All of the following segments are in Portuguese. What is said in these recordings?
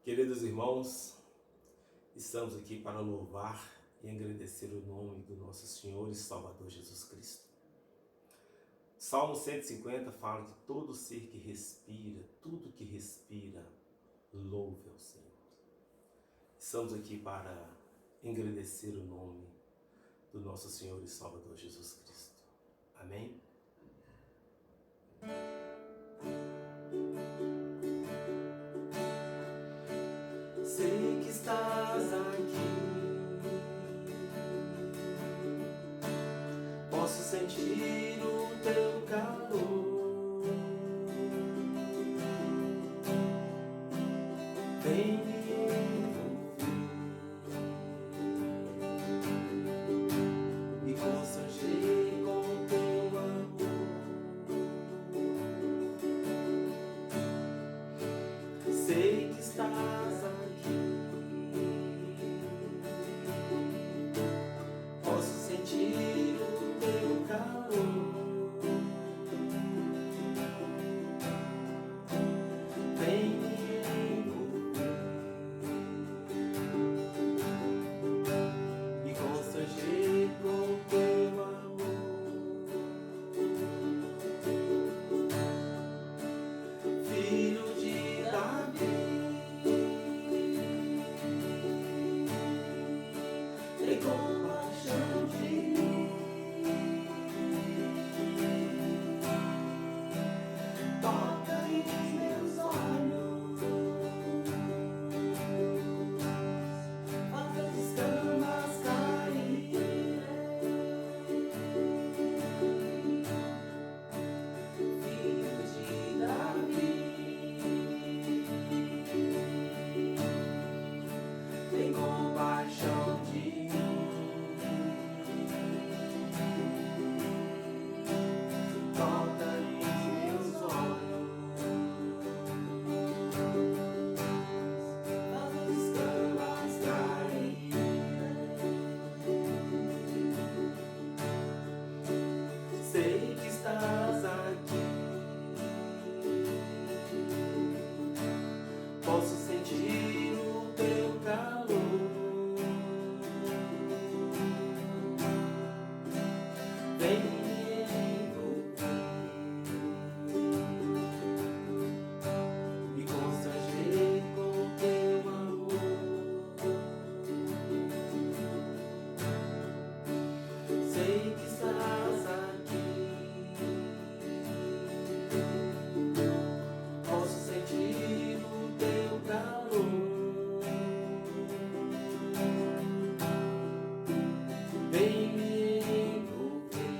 Queridos irmãos, estamos aqui para louvar e agradecer o nome do nosso Senhor e Salvador Jesus Cristo. Salmo 150 fala que todo ser que respira, tudo que respira, louve ao Senhor. Estamos aqui para agradecer o nome do nosso Senhor e Salvador Jesus Cristo. Amém? Sei que estás aqui, posso sentir o teu calor. Vem me envolver, me constranger com teu amor. Sei que estás aqui, posso sentir o teu calor. Vem me envolver, me constranger com teu amor. Filho de Davi, tem compaixão de mim. Toca em meus olhos, faz as escamas caírem. Filho de Davi, tem compaixão de mim. Toca em meus olhos, faz as escamas caírem. Sei que estás aqui, posso sentir o teu calor. Vem me envolver, me constranger com teu amor. Sei que estás aqui, posso sentir o teu calor. Vem me envolver,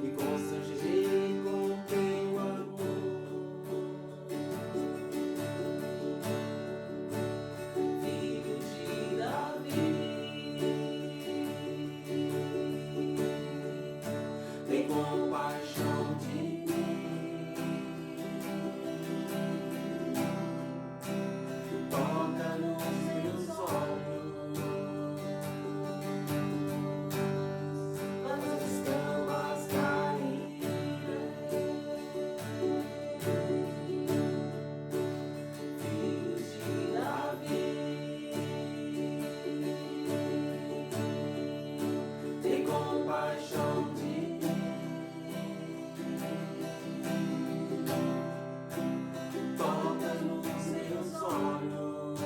me constranger com teu amor. Filho de Davi, tem compaixão de mim. Toca nos meus olhos, faz as escamas caírem. Filho de Davi, tem compaixão de mim. Toca nos meus olhos,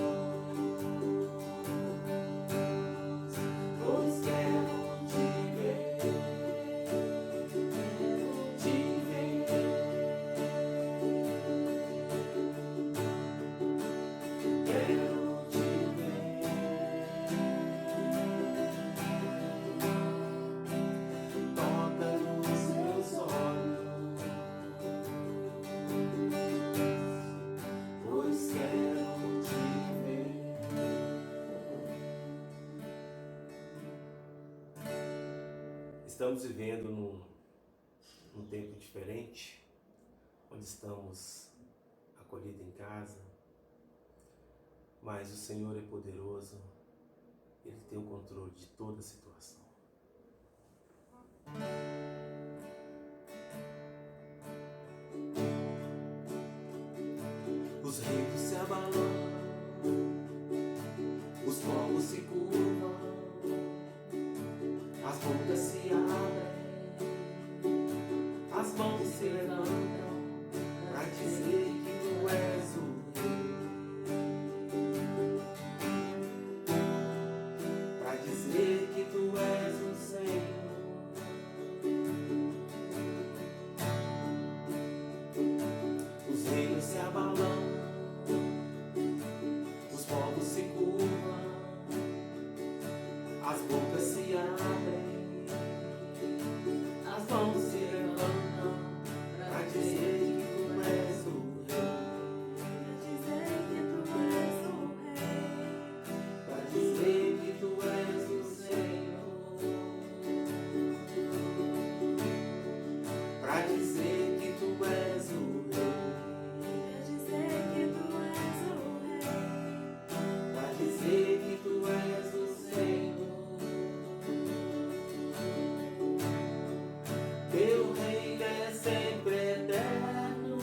pois quero te ver, te ver. Quero te ver. Toca nos meus olhos, pois quero te ver. Estamos vivendo num tempo diferente, onde estamos acolhidos em casa, mas o Senhor é poderoso, Ele tem o controle de toda a situação. As bocas se abrem, as mãos se levantam pra dizer que tu és o Rei, pra dizer que tu és o Senhor. Os reinos se abalam, os povos se curvam, as bocas se abrem, as mãos se levantam pra dizer que tu és o Rei, pra dizer que tu és o Senhor, pra dizer que tu és o pra dizer que tu és o Senhor. Teu reino é sempre eterno,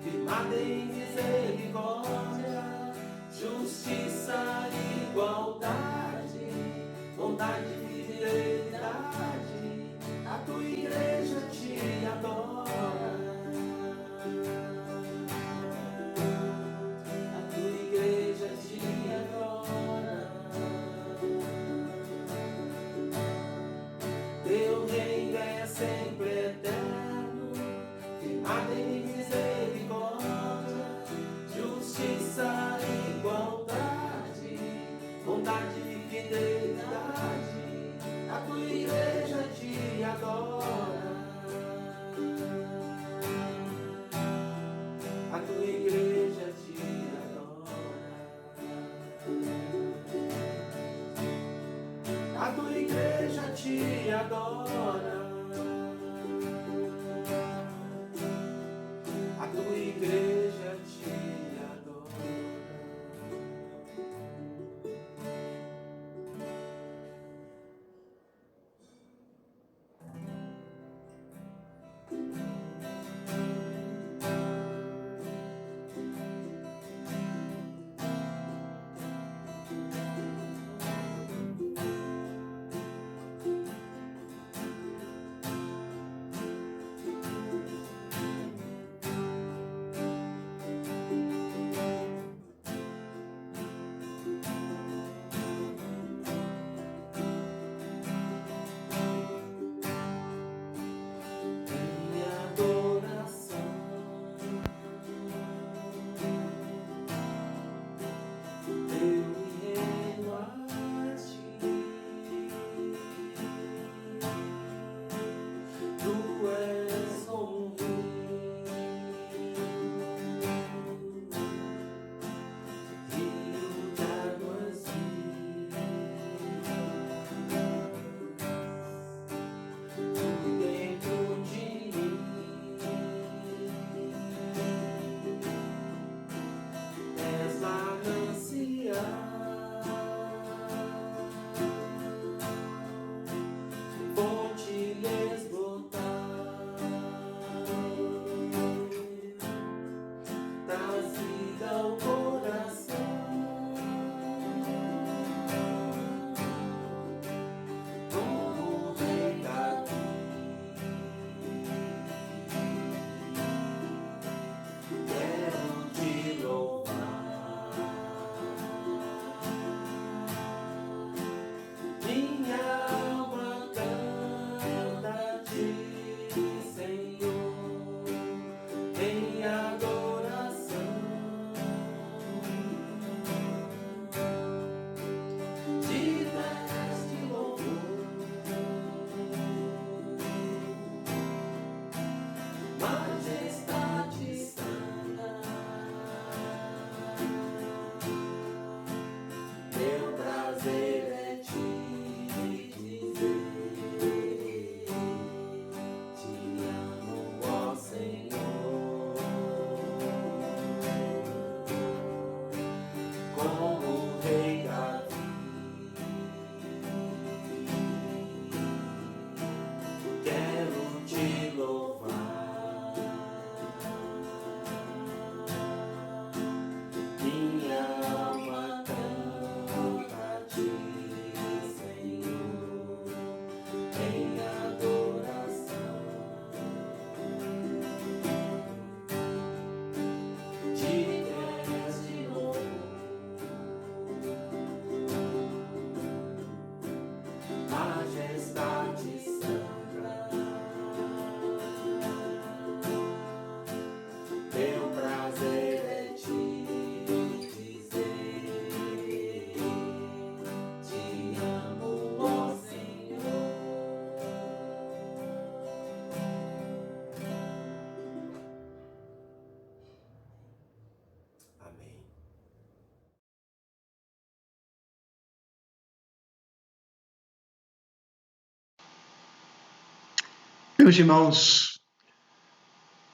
firmado em misericórdia, justiça e igualdade, bondade e fidelidade. A tua igreja te adora. A tua igreja te adora. Teu reino é sempre eterno, firmado em misericórdia, justiça e igualdade, bondade e fidelidade. A tua igreja te adora. A tua igreja te adora. A tua igreja te adora. A tua igreja te adora. Meus irmãos,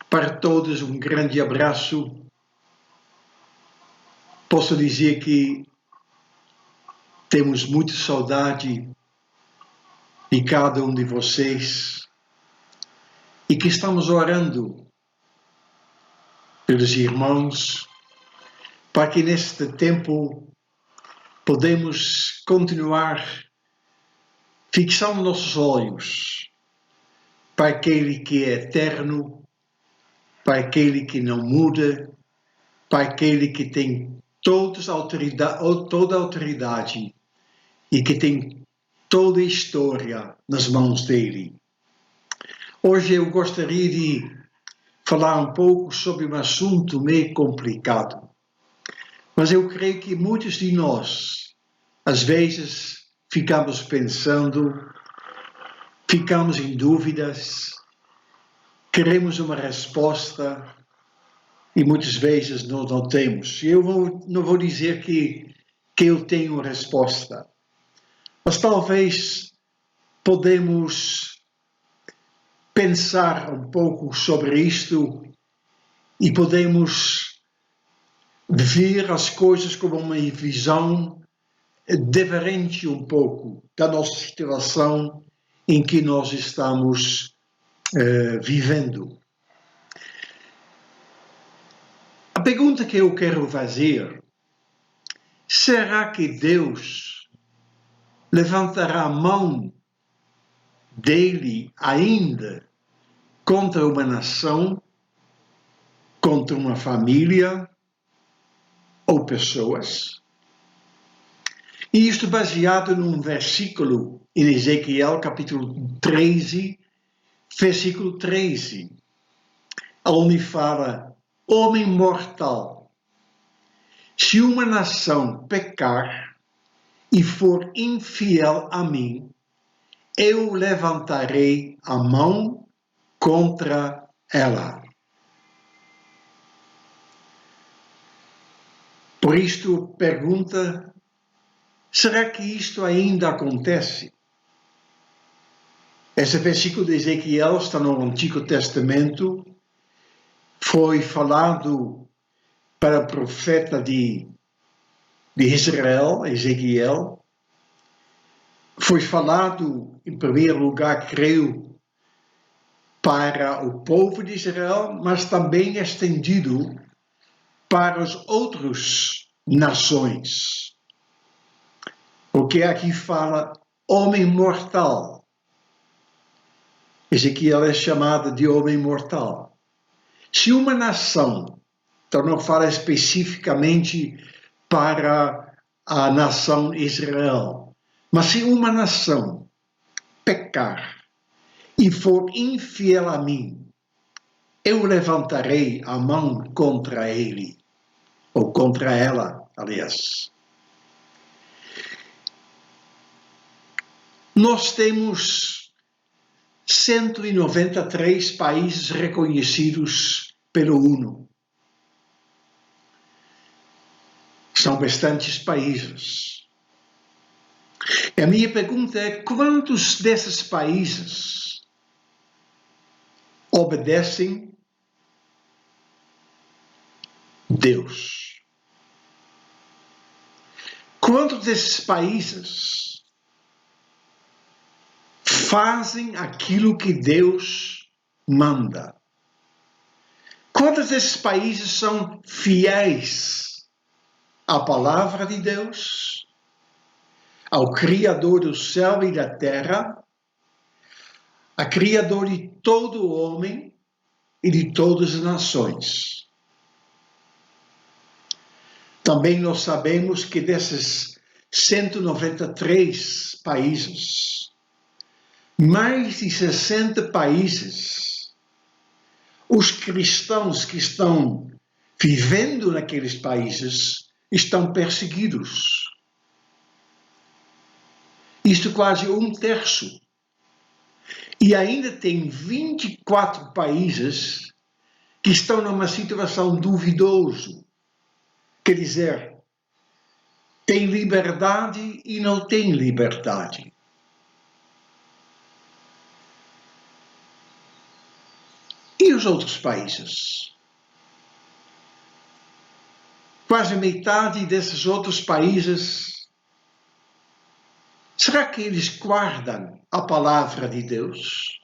para todos um grande abraço. Posso dizer que temos muita saudade de cada um de vocês e que estamos orando pelos irmãos para que neste tempo podemos continuar fixando nossos olhos para aquele que é eterno, para aquele que não muda, para aquele que tem toda a autoridade e que tem toda a história nas mãos dele. Hoje eu gostaria de falar um pouco sobre um assunto meio complicado, mas eu creio que muitos de nós, às vezes, ficamos pensando, ficamos em dúvidas, queremos uma resposta e muitas vezes não temos. Eu não vou dizer que eu tenho resposta, mas talvez podemos pensar um pouco sobre isto e podemos ver as coisas como uma visão diferente um pouco da nossa situação em que nós estamos vivendo. A pergunta que eu quero fazer: será que Deus levantará a mão dele ainda contra uma nação, contra uma família ou pessoas? E isto baseado num versículo em Ezequiel capítulo 13, versículo 13, onde fala: homem mortal, se uma nação pecar e for infiel a mim, eu levantarei a mão contra ela. Por isto, pergunta: será que isto ainda acontece? Esse versículo de Ezequiel está no Antigo Testamento, foi falado para o profeta de Israel, Ezequiel. Foi falado, em primeiro lugar, creio, para o povo de Israel, mas também estendido para as outras nações. Porque aqui fala homem mortal. Ezequiel é chamado de homem mortal. Se uma nação, então não fala especificamente para a nação Israel, mas se uma nação pecar e for infiel a mim, eu levantarei a mão contra ele, ou contra ela, aliás. Nós temos 193 países reconhecidos pelo ONU. São bastantes países. A minha pergunta é: quantos desses países obedecem Deus? Quantos desses países fazem aquilo que Deus manda? Quantos desses países são fiéis à palavra de Deus, ao Criador do céu e da terra, a Criador de todo homem e de todas as nações? Também nós sabemos que desses 193 países, mais de 60 países, os cristãos que estão vivendo naqueles países estão perseguidos. Isto quase 1/3. E ainda tem 24 países que estão numa situação duvidosa. Quer dizer, tem liberdade e não tem liberdade. E os outros países? Quase metade desses outros países, será que eles guardam a palavra de Deus?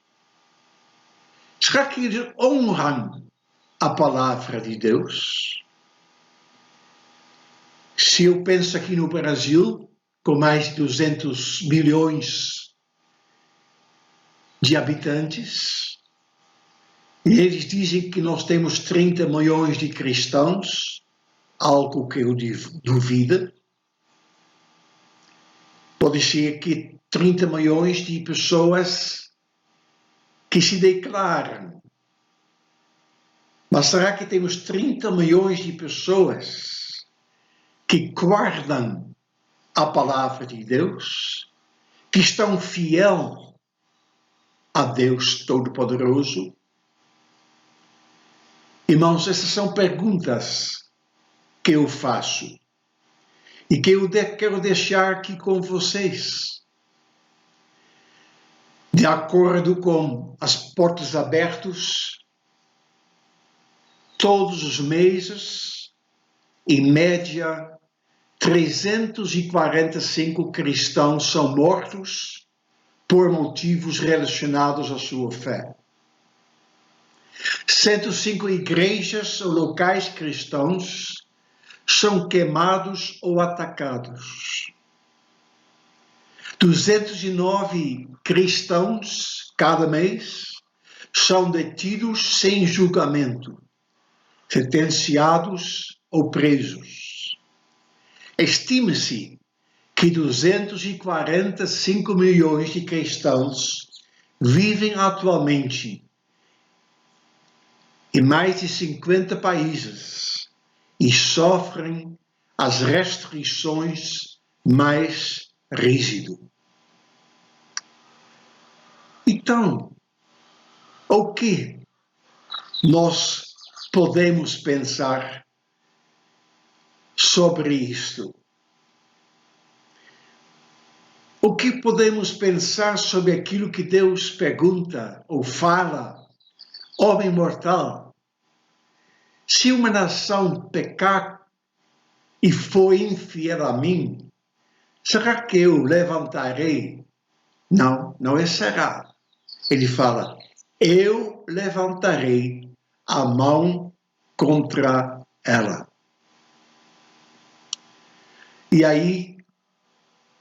Será que eles honram a palavra de Deus? Se eu penso aqui no Brasil, com mais de 200 milhões de habitantes, e eles dizem que nós temos 30 milhões de cristãos, algo que eu duvido. Pode ser que 30 milhões de pessoas que se declaram. Mas será que temos 30 milhões de pessoas que guardam a palavra de Deus, que estão fiel a Deus Todo-Poderoso? Irmãos, essas são perguntas que eu faço e que eu quero deixar aqui com vocês. De acordo com as portas abertas, todos os meses, em média, 345 cristãos são mortos por motivos relacionados à sua fé. 105 igrejas ou locais cristãos são queimados ou atacados. 209 cristãos cada mês são detidos sem julgamento, sentenciados ou presos. Estima-se que 245 milhões de cristãos vivem atualmente em mais de 50 países e sofrem as restrições mais rígidas. Então, o que nós podemos pensar sobre isto? O que podemos pensar sobre aquilo que Deus pergunta ou fala? Homem mortal, se uma nação pecar e for infiel a mim, será que eu levantarei? Não, não é será. Ele fala, eu levantarei a mão contra ela. E aí,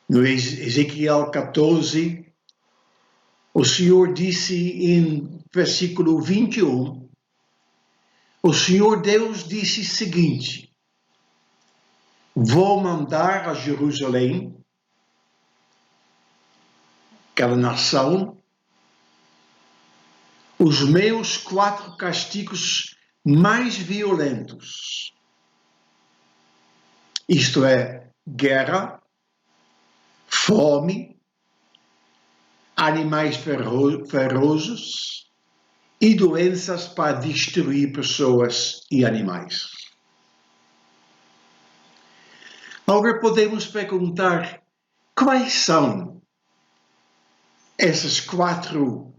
no Ezequiel 14, o Senhor disse em versículo 21, o Senhor Deus disse o seguinte: vou mandar a Jerusalém, aquela nação, os meus 4 castigos mais violentos. Isto é, guerra, fome, animais ferozes e doenças para destruir pessoas e animais. Agora podemos perguntar, quais são esses 4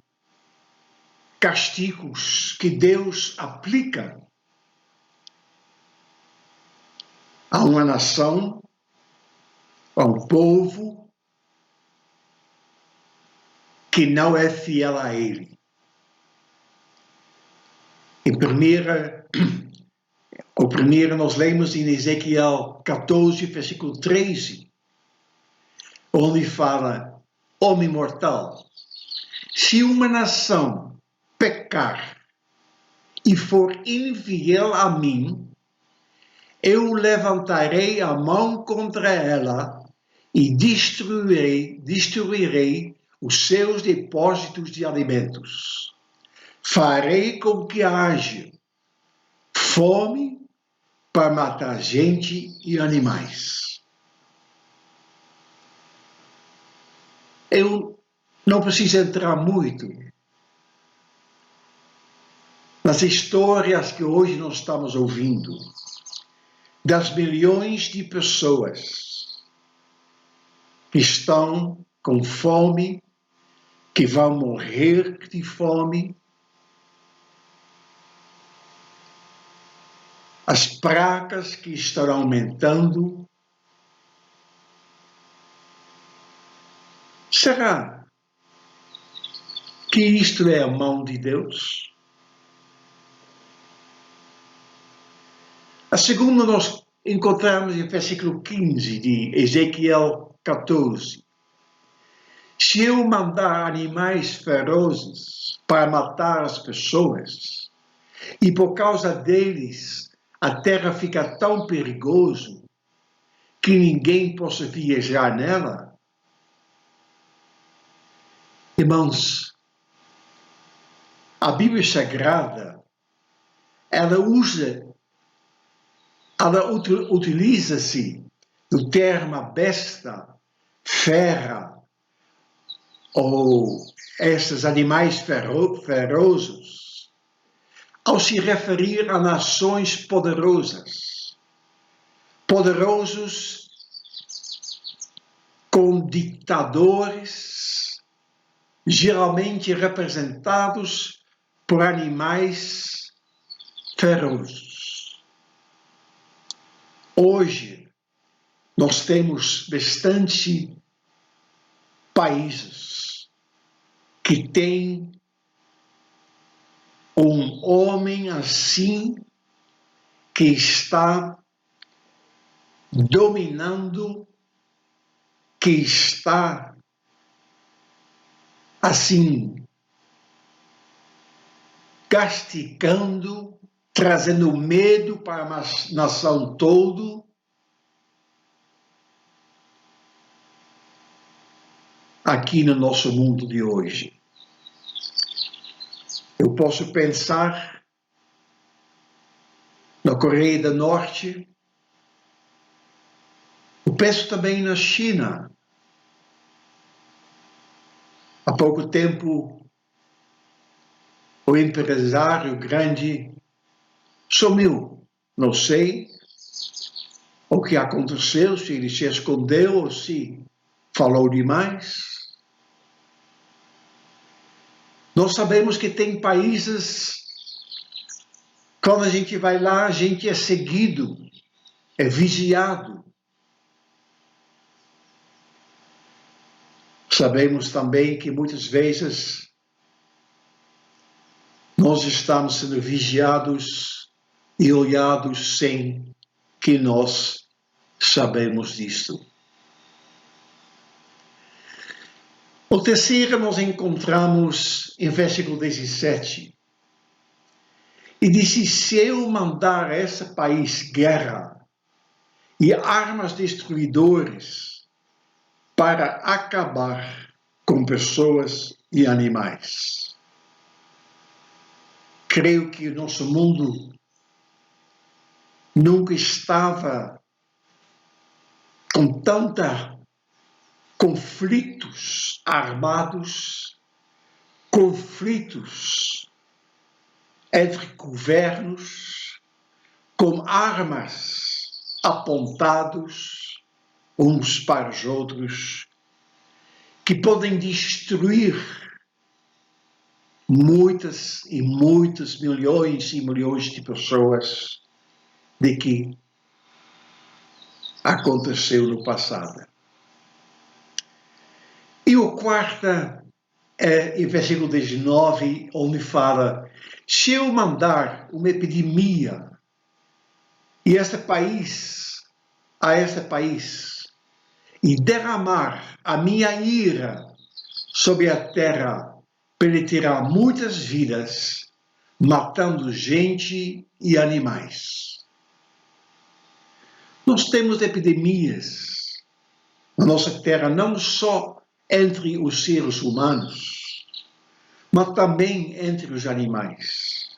castigos que Deus aplica a uma nação, a um povo que não é fiel a Ele? O primeiro nós lemos em Ezequiel 14, versículo 13, onde fala, homem mortal, se uma nação pecar e for infiel a mim, eu levantarei a mão contra ela e destruirei os seus depósitos de alimentos. Farei com que haja fome para matar gente e animais. Eu não preciso entrar muito nas histórias que hoje nós estamos ouvindo, das milhões de pessoas que estão com fome, que vão morrer de fome, as pragas que estão aumentando. Será que isto é a mão de Deus? A segunda nós encontramos em versículo 15 de Ezequiel 14. Se eu mandar animais ferozes para matar as pessoas, e por causa deles a terra fica tão perigosa que ninguém possa viajar nela, irmãos, a Bíblia Sagrada, ela utiliza-se do termo besta, fera, ou esses animais ferozes, ao se referir a nações poderosas, com ditadores, geralmente representados por animais ferozes. Hoje, nós temos bastante países que têm um homem assim que está dominando, que está assim castigando, trazendo medo para a nação toda. Aqui no nosso mundo de hoje. Eu posso pensar na Coreia do Norte, eu penso também na China. Há pouco tempo, o empresário grande sumiu. Não sei o que aconteceu, se ele se escondeu ou se falou demais. Nós sabemos que tem países, quando a gente vai lá, a gente é seguido, é vigiado. Sabemos também que muitas vezes nós estamos sendo vigiados e olhados sem que nós sabemos disso. O terceiro nós encontramos em versículo 17. E disse, se eu mandar a esse país guerra e armas destruidoras para acabar com pessoas e animais. Creio que o nosso mundo nunca estava com tanta conflitos armados, conflitos entre governos, com armas apontados uns para os outros, que podem destruir muitas e muitos milhões e milhões de pessoas de que aconteceu no passado. E o quarto é em versículo 19, onde fala, se eu mandar uma epidemia a este país, e derramar a minha ira sobre a terra, para ele tirar muitas vidas, matando gente e animais. Nós temos epidemias na nossa terra, não só entre os seres humanos, mas também entre os animais.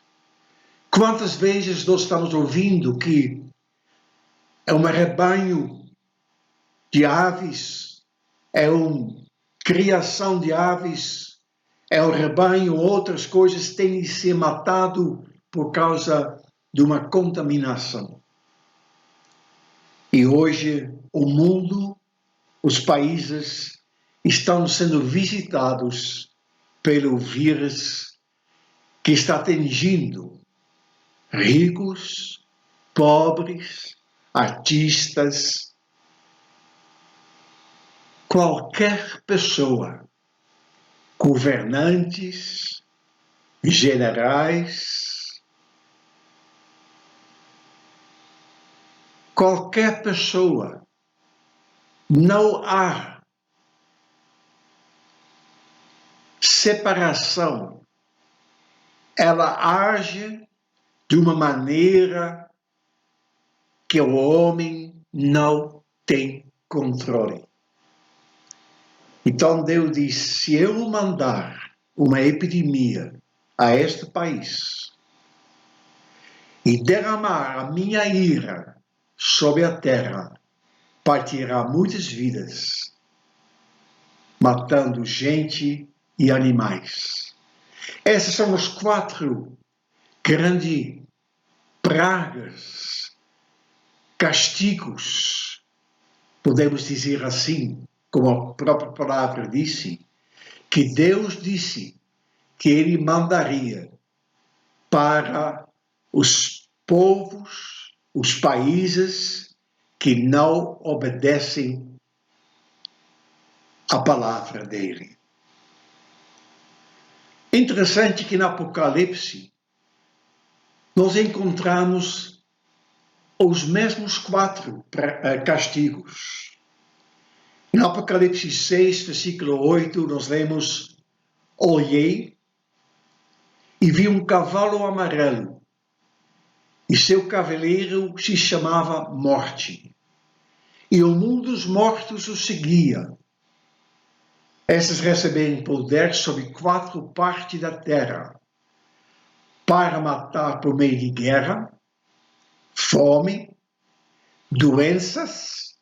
Quantas vezes nós estamos ouvindo que é um rebanho de aves, é uma criação de aves, é um rebanho, outras coisas têm de ser matado por causa de uma contaminação. E hoje o mundo, os países estão sendo visitados pelo vírus que está atingindo ricos pobres, artistas, qualquer pessoa, governantes, generais, qualquer pessoa, não há separação. Ela age de uma maneira que o homem não tem controle. Então Deus diz, se eu mandar uma epidemia a este país e derramar a minha ira sobre a terra, partirá muitas vidas, matando gente e animais. Essas são as 4 grandes pragas, castigos, podemos dizer assim, como a própria palavra disse, que Deus disse que Ele mandaria para os povos, os países que não obedecem à palavra dele. Interessante que no Apocalipse nós encontramos os mesmos 4 castigos. No Apocalipse 6, versículo 8, nós lemos: olhei e vi um cavalo amarelo, e seu cavaleiro se chamava Morte, e o mundo dos mortos o seguia. Esses receberam poder sobre 4 partes da terra, para matar por meio de guerra, fome, doenças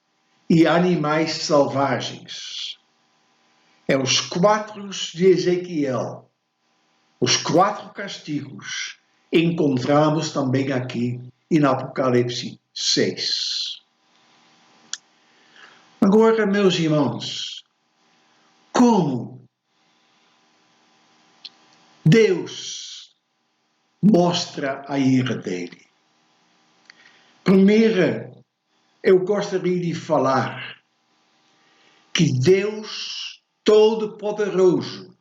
e animais selvagens. É os 4 de Ezequiel. Os 4 castigos encontramos também aqui em Apocalipse 6. Agora, meus irmãos, como Deus mostra a ira dele? Primeiro, eu gostaria de falar que Deus Todo-Poderoso,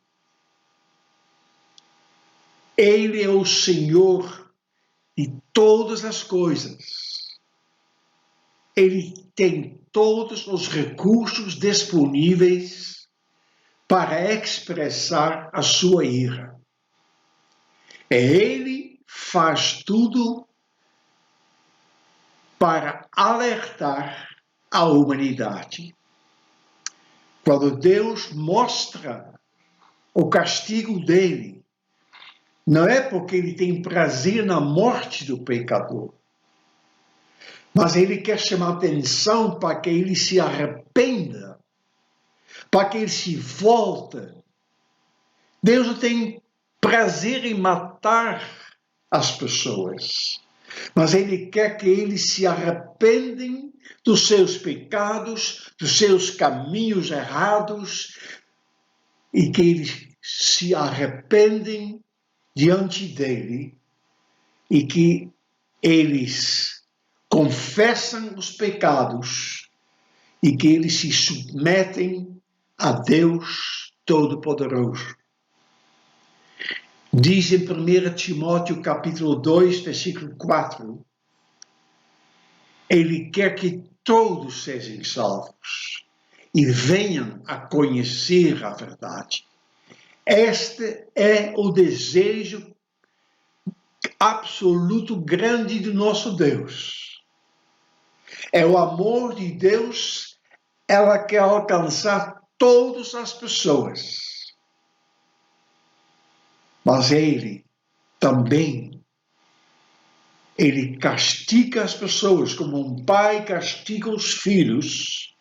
Ele é o Senhor de todas as coisas. Ele tem todos os recursos disponíveis para expressar a sua ira. Ele faz tudo para alertar a humanidade. Quando Deus mostra o castigo dele, não é porque ele tem prazer na morte do pecador, mas ele quer chamar atenção para que ele se arrependa, para que ele se volte. Deus não tem prazer em matar as pessoas, mas ele quer que eles se arrependem dos seus pecados, dos seus caminhos errados, e que eles se arrependem diante dele e que eles confessam os pecados e que eles se submetem a Deus Todo-Poderoso. Diz em 1 Timóteo capítulo 2, versículo 4, ele quer que todos sejam salvos e venham a conhecer a verdade. Este é o desejo absoluto grande do nosso Deus. É o amor de Deus, ela quer alcançar todas as pessoas. Mas ele também, ele castiga as pessoas como um pai castiga os filhos,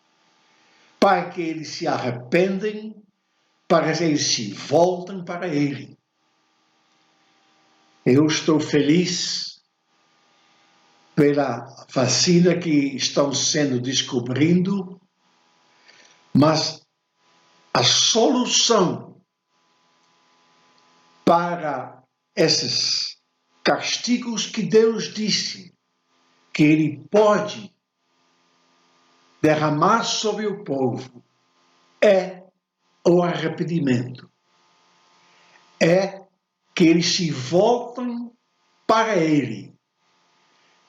para que eles se arrependem, para que eles se voltem para ele. Eu estou feliz pela vacina que estão sendo descobrindo, mas a solução para esses castigos que Deus disse que ele pode derramar sobre o povo é o arrependimento. É que eles se voltam para ele,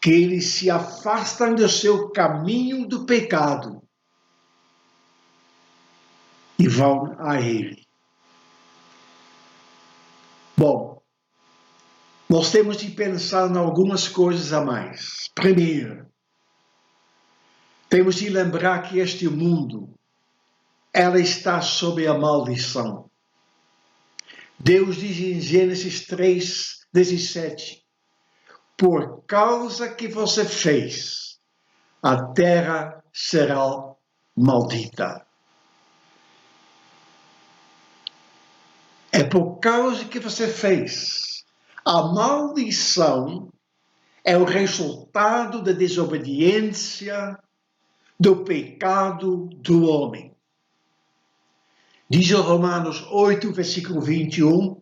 que eles se afastam do seu caminho do pecado e vão a ele. Bom, nós temos de pensar em algumas coisas a mais. Primeiro, temos de lembrar que este mundo, ela está sob a maldição. Deus diz em Gênesis 3:17, por causa que você fez, a terra será maldita. É por causa que você fez. A maldição é o resultado da desobediência, do pecado do homem. Diz em Romanos 8, versículo 21,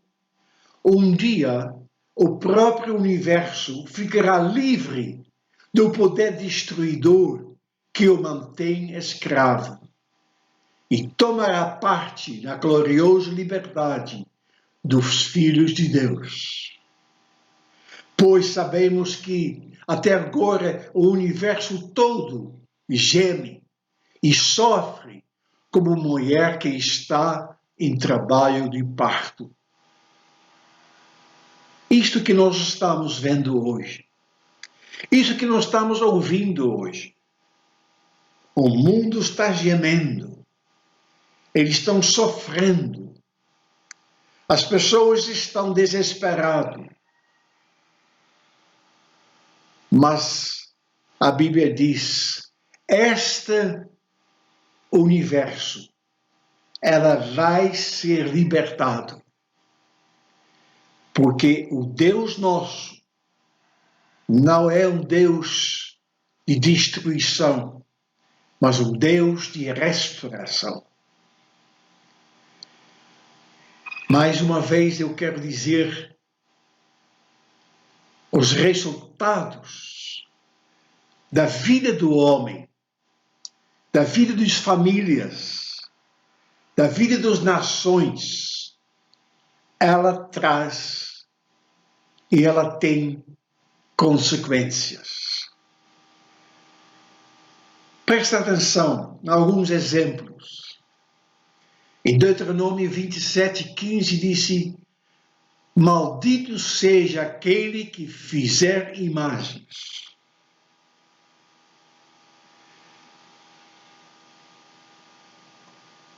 um dia o próprio universo ficará livre do poder destruidor que o mantém escravo e tomará parte na gloriosa liberdade dos filhos de Deus. Pois sabemos que até agora o universo todo geme e sofre como mulher que está em trabalho de parto. Isto que nós estamos vendo hoje, isso que nós estamos ouvindo hoje, o mundo está gemendo, eles estão sofrendo, as pessoas estão desesperadas, mas a Bíblia diz, este universo, ela vai ser libertado. Porque o Deus nosso não é um Deus de destruição, mas um Deus de restauração. Mais uma vez eu quero dizer, os resultados da vida do homem, da vida das famílias, da vida das nações, ela traz e ela tem consequências. Presta atenção em alguns exemplos. Em Deuteronômio 27:15 disse, maldito seja aquele que fizer imagens.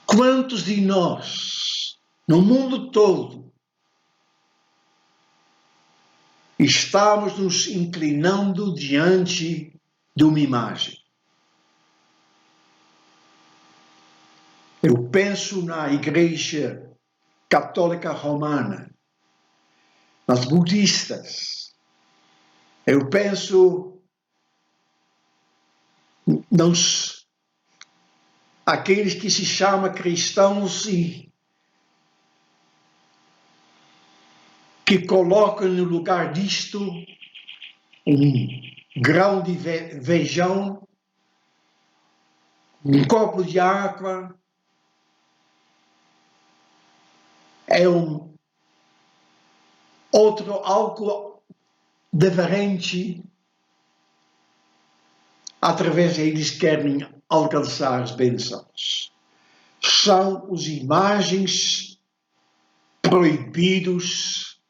Quantos de nós, no mundo todo, estamos nos inclinando diante de uma imagem? Eu penso na Igreja Católica Romana, nas budistas. Eu penso nos aqueles que se chamam cristãos e que colocam no lugar disto um grão de feijão, um copo de água, é um outro álcool diferente, através deles querem alcançar as bênçãos. São as imagens proibidas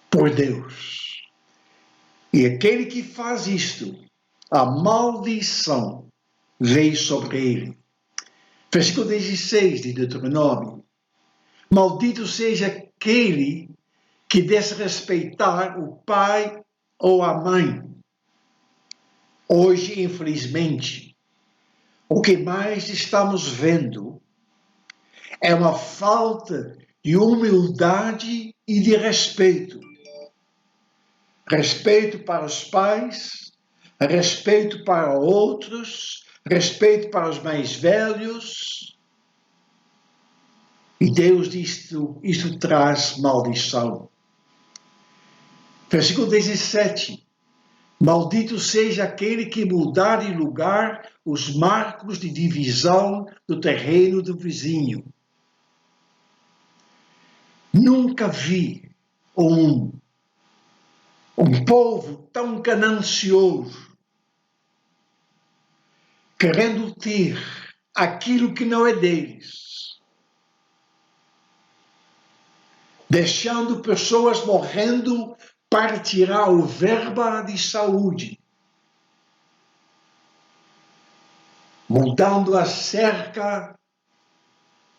por Deus. E aquele que faz isto, a maldição veio sobre ele. Versículo 16 de Deuteronômio. Maldito seja aquele que desrespeitar o pai ou a mãe. Hoje, infelizmente, o que mais estamos vendo é uma falta de humildade e de respeito. Respeito para os pais, respeito para outros, respeito para os mais velhos. E Deus diz que isto traz maldição. Versículo 17. Maldito seja aquele que mudar de lugar os marcos de divisão do terreno do vizinho. Nunca vi um povo tão ganancioso, querendo ter aquilo que não é deles, deixando pessoas morrendo para tirar o verba de saúde, mudando a cerca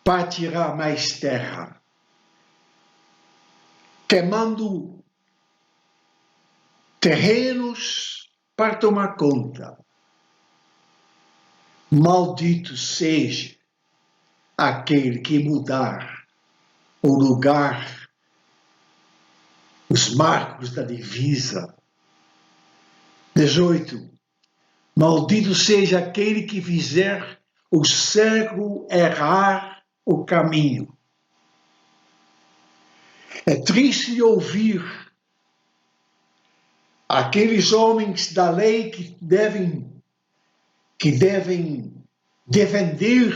para tirar mais terra, queimando terrenos para tomar conta. Maldito seja aquele que mudar o lugar, os marcos da divisa. 18. Maldito seja aquele que fizer o cego errar o caminho. É triste ouvir aqueles homens da lei que devem defender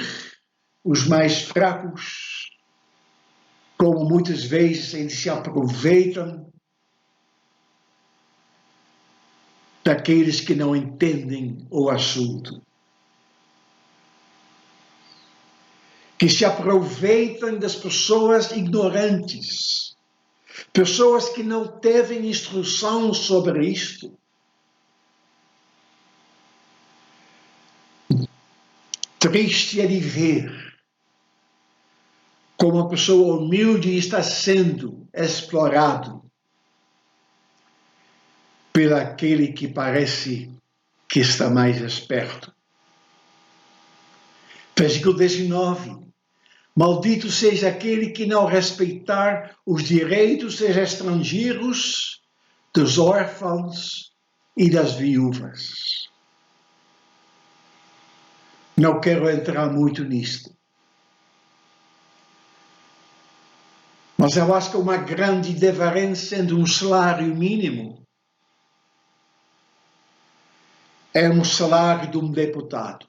os mais fracos, como muitas vezes eles se aproveitam daqueles que não entendem o assunto, que se aproveitam das pessoas ignorantes, pessoas que não têm instrução sobre isto. Triste é de ver como a pessoa humilde está sendo explorado pelo aquele que parece que está mais esperto. Versículo 19. Maldito seja aquele que não respeitar os direitos dos estrangeiros, dos órfãos e das viúvas. Não quero entrar muito nisto. Mas eu acho que uma grande diferença entre um salário mínimo é um salário de um deputado.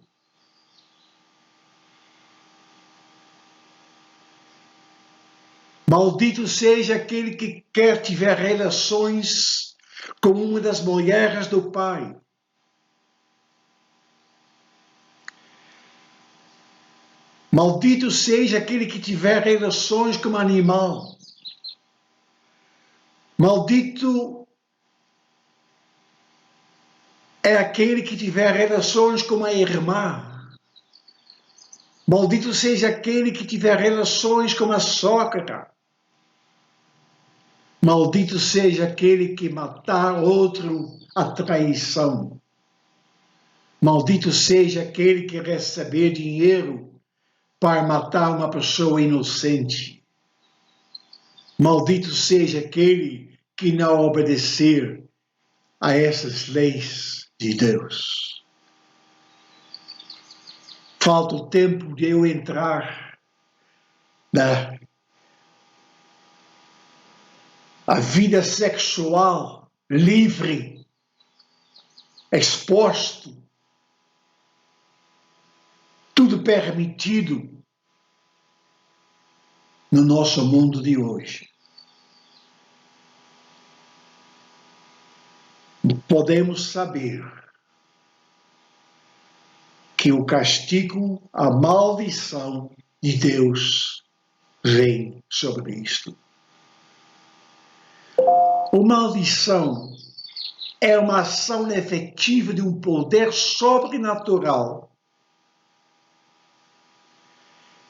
Maldito seja aquele que quer tiver relações com uma das mulheres do pai. Maldito seja aquele que tiver relações com um animal. Maldito é aquele que tiver relações com a irmã. Maldito seja aquele que tiver relações com a sogra. Maldito seja aquele que matar outro a traição. Maldito seja aquele que receber dinheiro para matar uma pessoa inocente. Maldito seja aquele que não obedecer a essas leis de Deus. Falta o tempo de eu entrar na vida sexual livre, exposto, tudo permitido no nosso mundo de hoje. Podemos saber que o castigo, a maldição de Deus vem sobre isto. A maldição é uma ação efetiva de um poder sobrenatural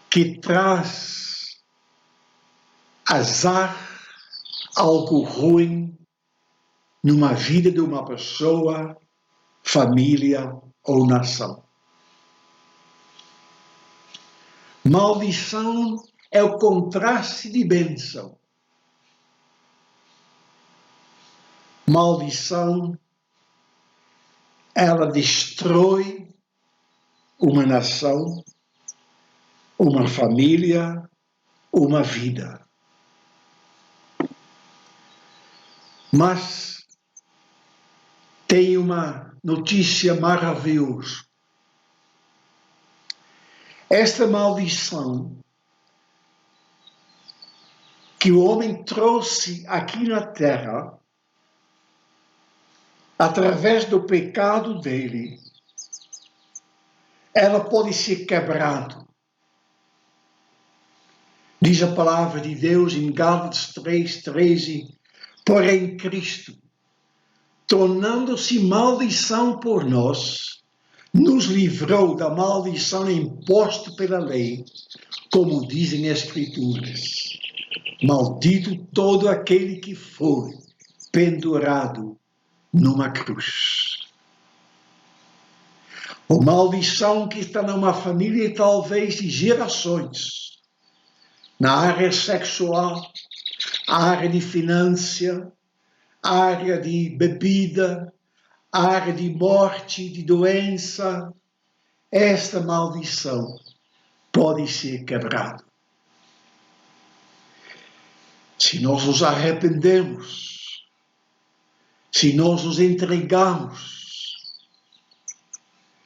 que traz azar, algo ruim, numa vida de uma pessoa, família ou nação. Maldição é o contraste de bênção. Maldição, ela destrói uma nação, uma família, uma vida. Mas tem uma notícia maravilhosa. Esta maldição que o homem trouxe aqui na terra, através do pecado dele, ela pode ser quebrada. Diz a palavra de Deus em Gálatas 3:13, porém Cristo, tornando-se maldição por nós, nos livrou da maldição imposta pela lei, como dizem as Escrituras. Maldito todo aquele que for pendurado numa cruz. A maldição que está numa família talvez de gerações, na área sexual, área de finança, área de bebida, área de morte, de doença, esta maldição pode ser quebrada. Se nós nos arrependemos, se nós nos entregamos,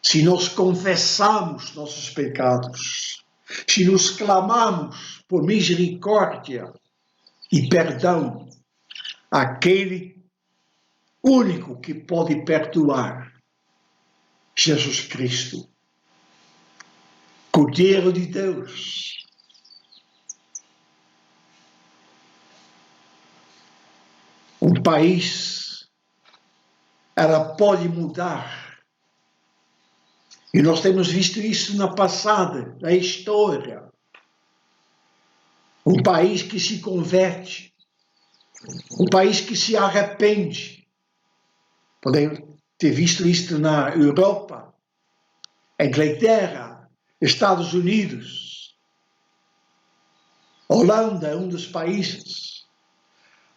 se nós confessamos nossos pecados, se nos clamamos por misericórdia e perdão, aquele único que pode perdoar, Jesus Cristo, Cordeiro de Deus. Um país, ela pode mudar. E nós temos visto isso na passada, na história. Um país que se converte, um país que se arrepende. Podemos ter visto isso na Europa, Inglaterra, Estados Unidos, Holanda é um dos países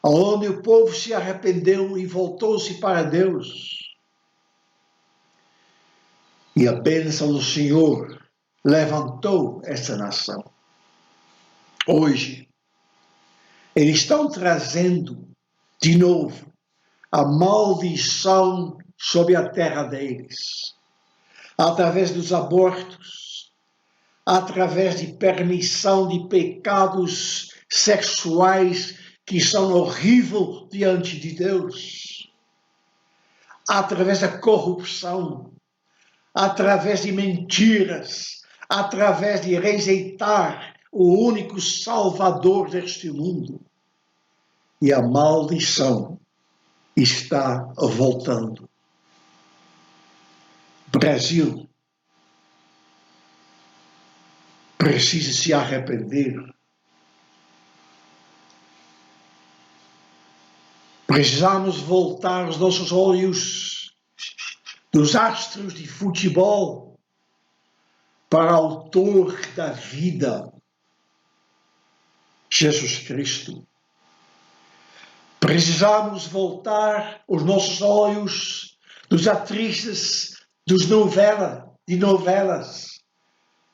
onde o povo se arrependeu e voltou-se para Deus. E a bênção do Senhor levantou essa nação. Hoje, eles estão trazendo de novo a maldição sobre a terra deles, através dos abortos, através de permissão de pecados sexuais que são horríveis diante de Deus, através da corrupção, através de mentiras, através de rejeitar o único Salvador deste mundo. E a maldição está voltando. Brasil precisa se arrepender. Precisamos voltar os nossos olhos dos astros de futebol para o autor da vida, Jesus Cristo. Precisamos voltar os nossos olhos dos atrizes de novelas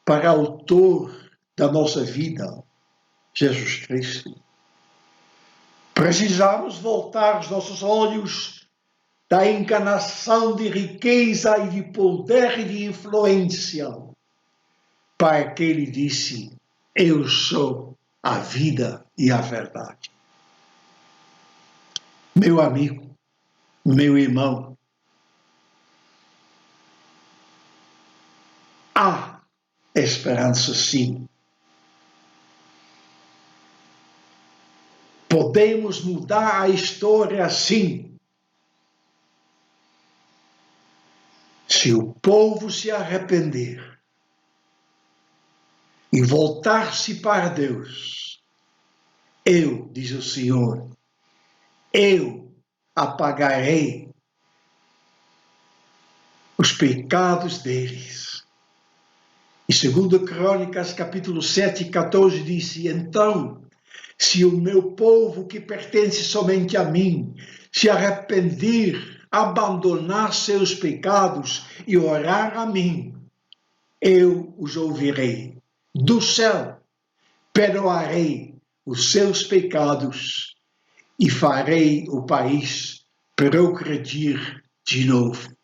para o autor da nossa vida, Jesus Cristo. Precisamos voltar os nossos olhos da encarnação de riqueza e de poder e de influência para que ele disse: eu sou a vida e a verdade. Meu amigo, meu irmão, há esperança sim. Podemos mudar a história assim. Se o povo se arrepender e voltar-se para Deus, diz o Senhor, eu apagarei os pecados deles. E 2 Crônicas, capítulo 7:14, disse: então, se o meu povo que pertence somente a mim se arrepender, abandonar seus pecados e orar a mim, eu os ouvirei do céu, perdoarei os seus pecados e farei o país progredir de novo.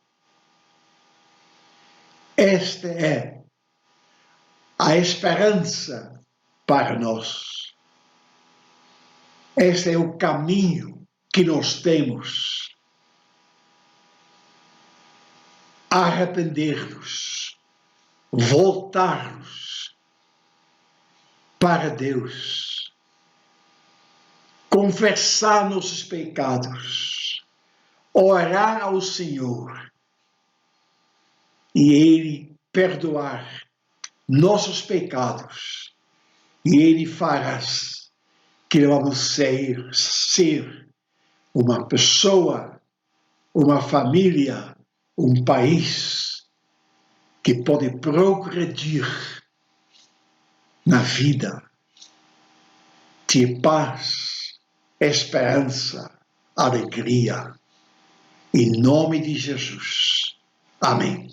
Esta é a esperança para nós. Este é o caminho que nós temos. Arrepender-nos, voltar-nos para Deus, confessar nossos pecados, orar ao Senhor e Ele perdoar nossos pecados e Ele fará que vamos ser uma pessoa, uma família, um país que pode progredir na vida, ter paz, esperança, alegria. Em nome de Jesus. Amém.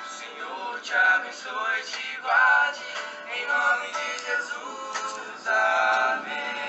Senhor te abençoe e te guarde, em nome de Jesus. Amém.